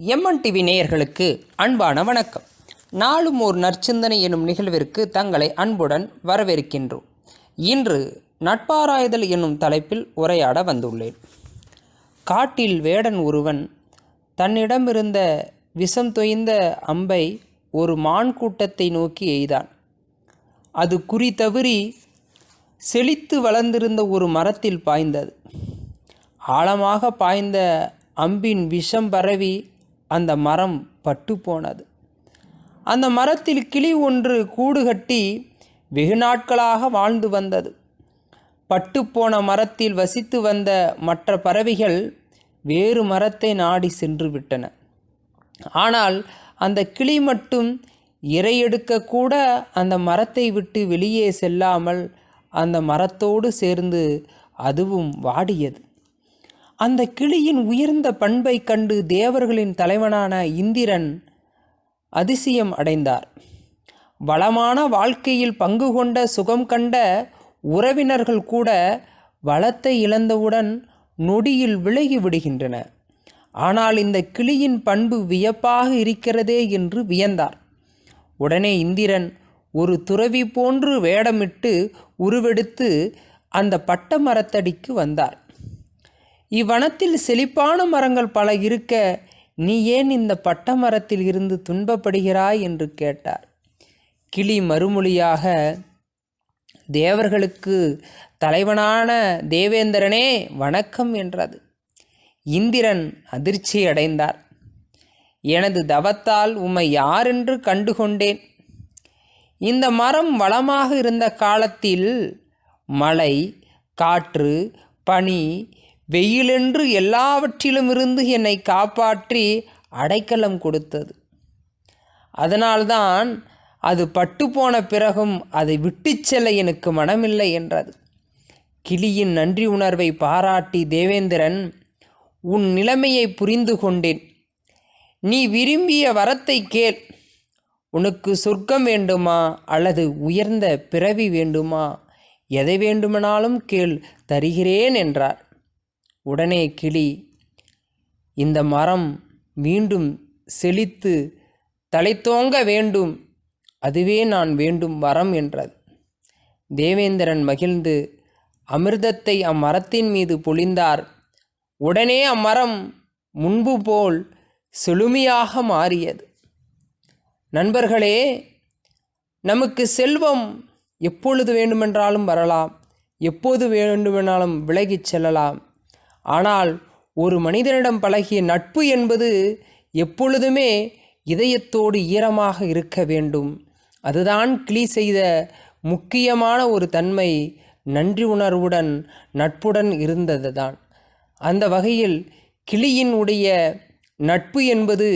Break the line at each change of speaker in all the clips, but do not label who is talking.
MN TV நேயர்களுக்கு அன்பான வணக்கம். நாளும் ஓர் நற்சிந்தனை எனும் நிகழ்விற்கு தங்களை அன்புடன் வரவேற்கின்றோம். இன்று நட்பாராய்தல் என்னும் தலைப்பில் உரையாட வந்துள்ளேன். காட்டில் வேடன் ஒருவன் தன்னிடமிருந்த விஷம் தோய்ந்த அம்பை ஒரு மான் கூட்டத்தை நோக்கி எய்தான். அது குறி தவறி செழித்து வளர்ந்திருந்த ஒரு மரத்தில் பாய்ந்தது. ஆழமாக பாய்ந்த அம்பின் விஷம் பரவி அந்த மரம் பட்டு போனது. அந்த மரத்தில் கிளி ஒன்று கூடு கட்டி வெகு நாட்களாக வாழ்ந்து வந்தது. பட்டுப்போன மரத்தில் வசித்து வந்த மற்ற பறவைகள் வேறு மரத்தை நாடி சென்று விட்டன. ஆனால் அந்த கிளி மட்டும் இரையெடுக்க கூட அந்த மரத்தை விட்டு வெளியே செல்லாமல் அந்த மரத்தோடு சேர்ந்து அதுவும் வாடியது. அந்த கிளியின் உயர்ந்த பண்பை கண்டு தேவர்களின் தலைவனான இந்திரன் அதிசயம் அடைந்தார். வளமான வாழ்க்கையில் பங்கு கொண்ட சுகம் கண்ட உறவினர்கள் கூட வளத்தை இழந்தவுடன் நொடியில் விலகி விடுகின்றன. ஆனால் இந்த கிளியின் பண்பு வியப்பாக இருக்கிறதே என்று வியந்தார். உடனே இந்திரன் ஒரு துறவி போன்று வேடமிட்டு உருவெடுத்து அந்த பட்ட மரத்தடிக்கு வந்தார். இவ்வனத்தில் செழிப்பான மரங்கள் பல இருக்க நீ ஏன் இந்த பட்ட மரத்தில் இருந்து துன்பப்படுகிறாய் என்று கேட்டார். கிளி மறுமொழியாக, தேவர்களுக்கு தலைவனான தேவேந்திரனே வணக்கம் என்றது. இந்திரன் அதிர்ச்சி அடைந்தார். எனது தவத்தால் உம்மை யாரென்று கண்டுகொண்டேன். இந்த மரம் வளமாக இருந்த காலத்தில் மழை, காற்று, பனி, வெயிலென்று எல்லாவற்றிலுமிருந்து என்னை காப்பாற்றி அடைக்கலம் கொடுத்தது. அதனால்தான் அது பட்டுப்போன பிறகும் அதை விட்டு செல்ல எனக்கு மனமில்லை என்றது. கிளியின் நன்றி உணர்வை பாராட்டி தேவேந்திரன், உன் நிலைமையை புரிந்து கொண்டேன். நீ விரும்பிய வரத்தை கேள். உனக்கு சொர்க்கம் வேண்டுமா அல்லது உயர்ந்த பிறவி வேண்டுமா? எதை வேண்டுமானாலும் கேள், தருகிறேன் என்றார். உடனே கிளி, இந்த மரம் மீண்டும் செழித்து தலைத்தோங்க வேண்டும், அதுவே நான் வேண்டும் வரம் என்றது. தேவேந்திரன் மகிழ்ந்து அமிர்தத்தை அம்மரத்தின் மீது பொழிந்தார். உடனே அம்மரம் முன்பு போல் செழுமையாக மாறியது. நண்பர்களே, நமக்கு செல்வம் எப்பொழுது வேண்டுமென்றாலும் வரலாம், எப்போது வேண்டுமென்றாலும் விலகிச் செல்லலாம். ஆனால் ஒரு மனிதனிடம் பழகிய நட்பு என்பது எப்பொழுதுமே இதயத்தோடு ஈரமாக இருக்க வேண்டும். அதுதான் கிளி செய்த முக்கியமான ஒரு தன்மை. நன்றி உணர்வுடன் நட்புடன் இருந்தது தான். அந்த வகையில் கிளியின் உடைய நட்பு என்பது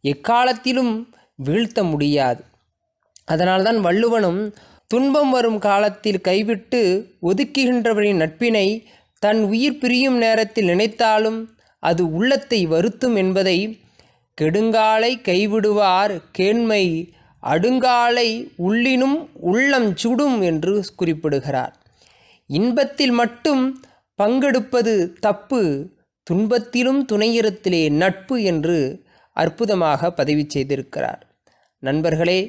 எக்காலத்திலும் வீழ்த்த முடியாது. அதனால்தான் வள்ளுவனும் துன்பம் வரும் காலத்தில் கைவிட்டு ஒதுக்குகின்றவரின் நட்பினை தன் உயிர் பிரியும் நேரத்தில் நினைத்தாலும் அது உள்ளத்தை வருத்தும் என்பதை கெடுங்காலை கைவிடுவார் கேண்மை அடுங்காலை உள்ளினும் உள்ளம் சுடும் என்று குறிப்பிடுகிறார். இன்பத்தில் மட்டும் பங்கெடுப்பது தப்பு, துன்பத்திலும் துணையிறத்திலே நட்பு என்று அற்புதமாக பதிவு செய்திருக்கிறார். நண்பர்களே,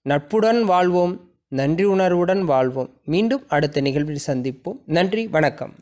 நட்புடன் வாழ்வோம், நன்றி உணர்வுடன் வாழ்வோம். மீண்டும் அடுத்த நிகழ்வில் சந்திப்போம். நன்றி, வணக்கம்.